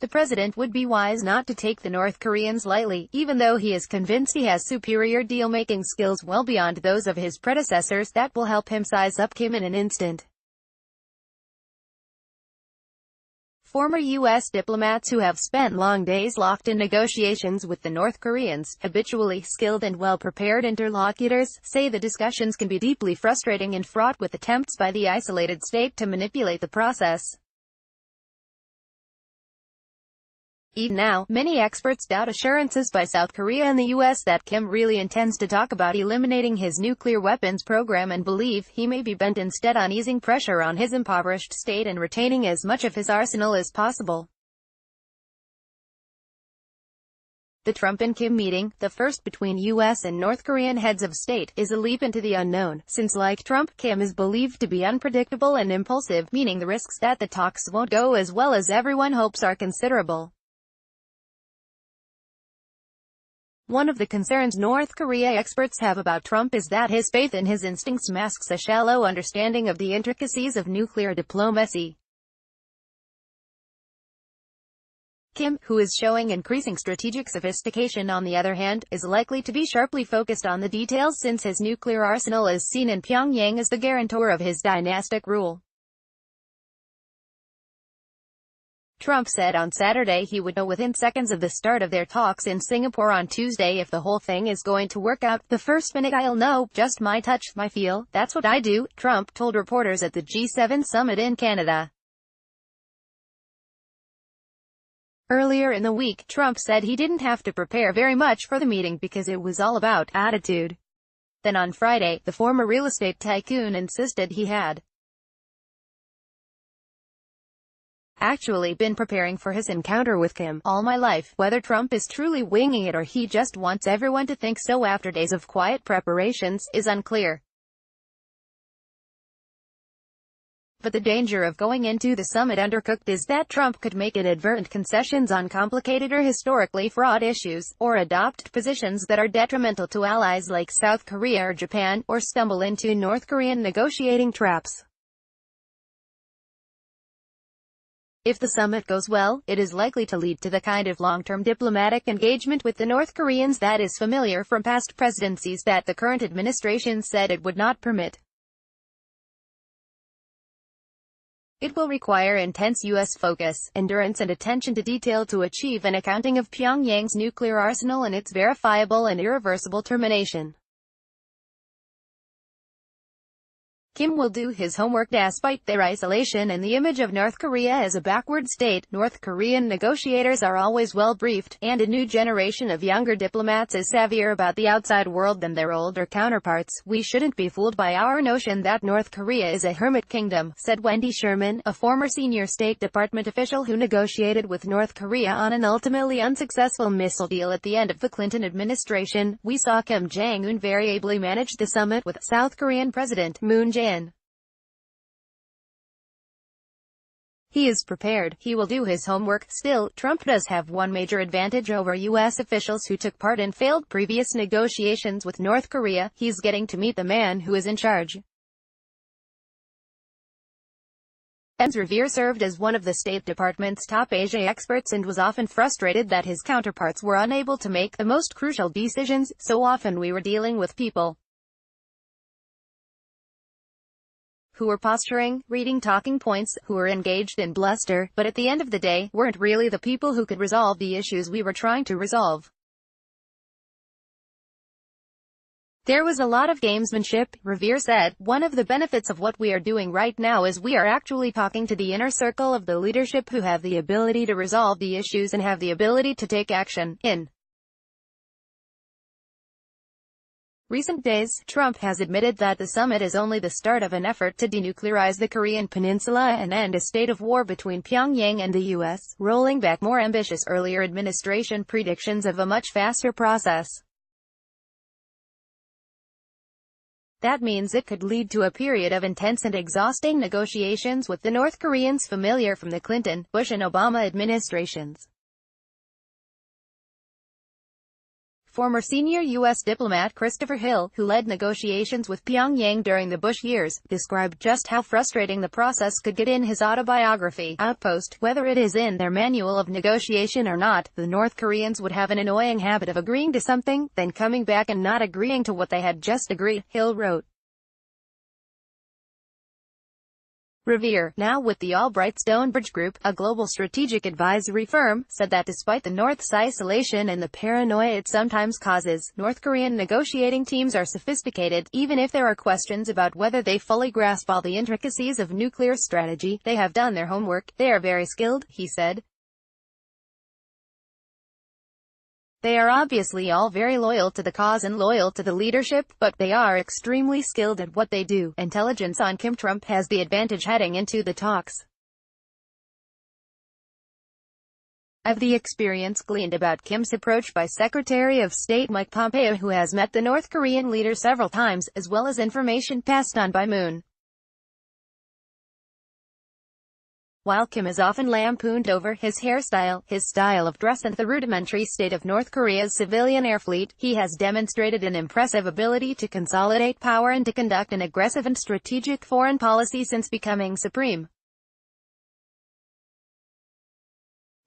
The president would be wise not to take the North Koreans lightly, even though he is convinced he has superior deal-making skills well beyond those of his predecessors that will help him size up Kim in an instant. Former U.S. diplomats who have spent long days locked in negotiations with the North Koreans, habitually skilled and well-prepared interlocutors, say the discussions can be deeply frustrating and fraught with attempts by the isolated state to manipulate the process. Even now, many experts doubt assurances by South Korea and the U.S. that Kim really intends to talk about eliminating his nuclear weapons program and believe he may be bent instead on easing pressure on his impoverished state and retaining as much of his arsenal as possible. The Trump and Kim meeting, the first between U.S. and North Korean heads of state, is a leap into the unknown, since like Trump, Kim is believed to be unpredictable and impulsive, meaning the risks that the talks won't go as well as everyone hopes are considerable. One of the concerns North Korea experts have about Trump is that his faith in his instincts masks a shallow understanding of the intricacies of nuclear diplomacy. Kim, who is showing increasing strategic sophistication on the other hand, is likely to be sharply focused on the details since his nuclear arsenal is seen in Pyongyang as the guarantor of his dynastic rule. Trump said on Saturday he would know within seconds of the start of their talks in Singapore on Tuesday if the whole thing is going to work out. "The first minute I'll know, just my touch, my feel, that's what I do," Trump told reporters at the G7 summit in Canada. Earlier in the week, Trump said he didn't have to prepare very much for the meeting because it was all about attitude. Then on Friday, the former real estate tycoon insisted he had actually been preparing for his encounter with Kim all my life. Whether Trump is truly winging it or he just wants everyone to think so after days of quiet preparations is unclear. But the danger of going into the summit undercooked is that Trump could make inadvertent concessions on complicated or historically fraught issues, or adopt positions that are detrimental to allies like South Korea or Japan, or stumble into North Korean negotiating traps. If the summit goes well, it is likely to lead to the kind of long-term diplomatic engagement with the North Koreans that is familiar from past presidencies that the current administration said it would not permit. It will require intense U.S. focus, endurance and attention to detail to achieve an accounting of Pyongyang's nuclear arsenal and its verifiable and irreversible termination. Kim will do his homework despite their isolation and the image of North Korea as a backward state. North Korean negotiators are always well briefed, and a new generation of younger diplomats is savvier about the outside world than their older counterparts. "We shouldn't be fooled by our notion that North Korea is a hermit kingdom," said Wendy Sherman, a former senior State Department official who negotiated with North Korea on an ultimately unsuccessful missile deal at the end of the Clinton administration. "We saw Kim Jong-un variably manage the summit with South Korean President Moon Jae-in. He is prepared. He will do his homework." Still, Trump does have one major advantage over U.S. officials who took part in failed previous negotiations with North Korea: he's getting to meet the man who is in charge. Jens Revere served as one of the State Department's top Asia experts and was often frustrated that his counterparts were unable to make the most crucial decisions. "So often we were dealing with people who were posturing, reading talking points, who were engaged in bluster, but at the end of the day, weren't really the people who could resolve the issues we were trying to resolve. There was a lot of gamesmanship," Revere said. "One of the benefits of what we are doing right now is we are actually talking to the inner circle of the leadership who have the ability to resolve the issues and have the ability to take action." In recent days, Trump has admitted that the summit is only the start of an effort to denuclearize the Korean peninsula and end a state of war between Pyongyang and the U.S., rolling back more ambitious earlier administration predictions of a much faster process. That means it could lead to a period of intense and exhausting negotiations with the North Koreans familiar from the Clinton, Bush and Obama administrations. Former senior U.S. diplomat Christopher Hill, who led negotiations with Pyongyang during the Bush years, described just how frustrating the process could get in his autobiography, Outpost. Whether it is in their manual of negotiation or not, the North Koreans would have an annoying habit of agreeing to something, then coming back and not agreeing to what they had just agreed, Hill wrote. Revere, now with the Albright Stonebridge Group, a global strategic advisory firm, said that despite the North's isolation and the paranoia it sometimes causes, North Korean negotiating teams are sophisticated. Even if there are questions about whether they fully grasp all the intricacies of nuclear strategy, they have done their homework. They are very skilled, he said. They are obviously all very loyal to the cause and loyal to the leadership, but they are extremely skilled at what they do. Intelligence on Kim. Trump has the advantage heading into the talks. Of the experience gleaned about Kim's approach by Secretary of State Mike Pompeo, who has met the North Korean leader several times, as well as information passed on by Moon. While Kim is often lampooned over his hairstyle, his style of dress and the rudimentary state of North Korea's civilian air fleet, he has demonstrated an impressive ability to consolidate power and to conduct an aggressive and strategic foreign policy since becoming supreme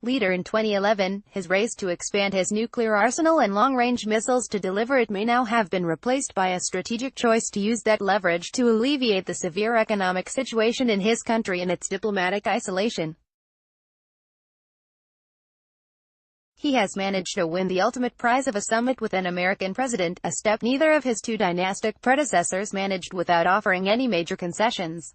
leader in 2011. His race to expand his nuclear arsenal and long-range missiles to deliver it may now have been replaced by a strategic choice to use that leverage to alleviate the severe economic situation in his country and its diplomatic isolation. He has managed to win the ultimate prize of a summit with an American president, a step neither of his two dynastic predecessors managed without offering any major concessions.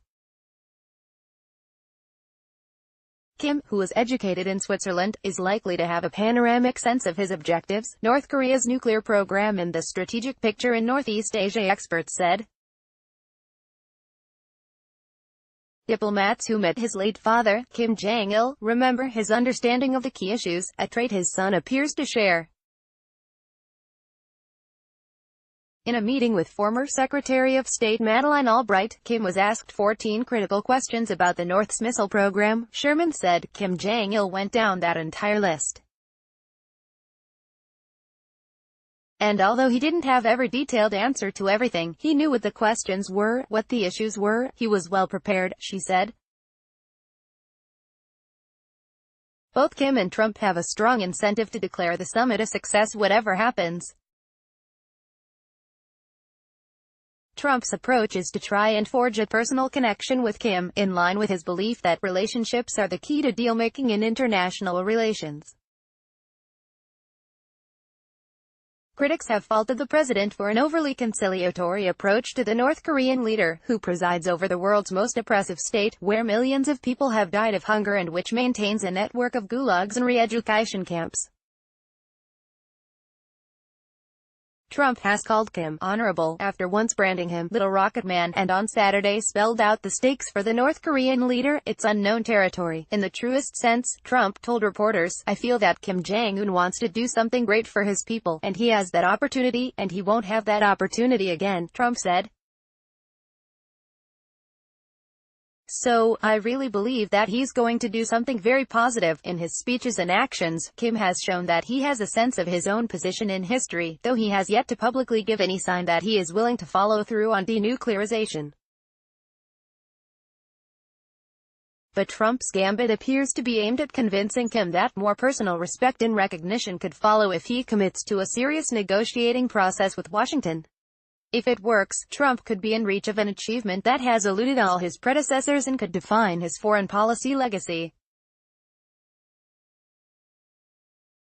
Kim, who was educated in Switzerland, is likely to have a panoramic sense of his objectives, North Korea's nuclear program and the strategic picture in Northeast Asia, experts said. Diplomats who met his late father, Kim Jong-il, remember his understanding of the key issues, a trait his son appears to share. In a meeting with former Secretary of State Madeleine Albright, Kim was asked 14 critical questions about the North's missile program. Sherman said, Kim Jong-il went down that entire list. And although he didn't have every detailed answer to everything, he knew what the questions were, what the issues were. He was well prepared, she said. Both Kim and Trump have a strong incentive to declare the summit a success whatever happens. Trump's approach is to try and forge a personal connection with Kim, in line with his belief that relationships are the key to deal-making in international relations. Critics have faulted the president for an overly conciliatory approach to the North Korean leader, who presides over the world's most oppressive state, where millions of people have died of hunger and which maintains a network of gulags and re-education camps. Trump has called Kim honorable, after once branding him Little Rocket Man, and on Saturday spelled out the stakes for the North Korean leader. It's unknown territory. In the truest sense, Trump told reporters, I feel that Kim Jong-un wants to do something great for his people, and he has that opportunity, and he won't have that opportunity again, Trump said. So, I really believe that he's going to do something very positive. In his speeches and actions, Kim has shown that he has a sense of his own position in history, though he has yet to publicly give any sign that he is willing to follow through on denuclearization. But Trump's gambit appears to be aimed at convincing Kim that more personal respect and recognition could follow if he commits to a serious negotiating process with Washington. If it works, Trump could be in reach of an achievement that has eluded all his predecessors and could define his foreign policy legacy.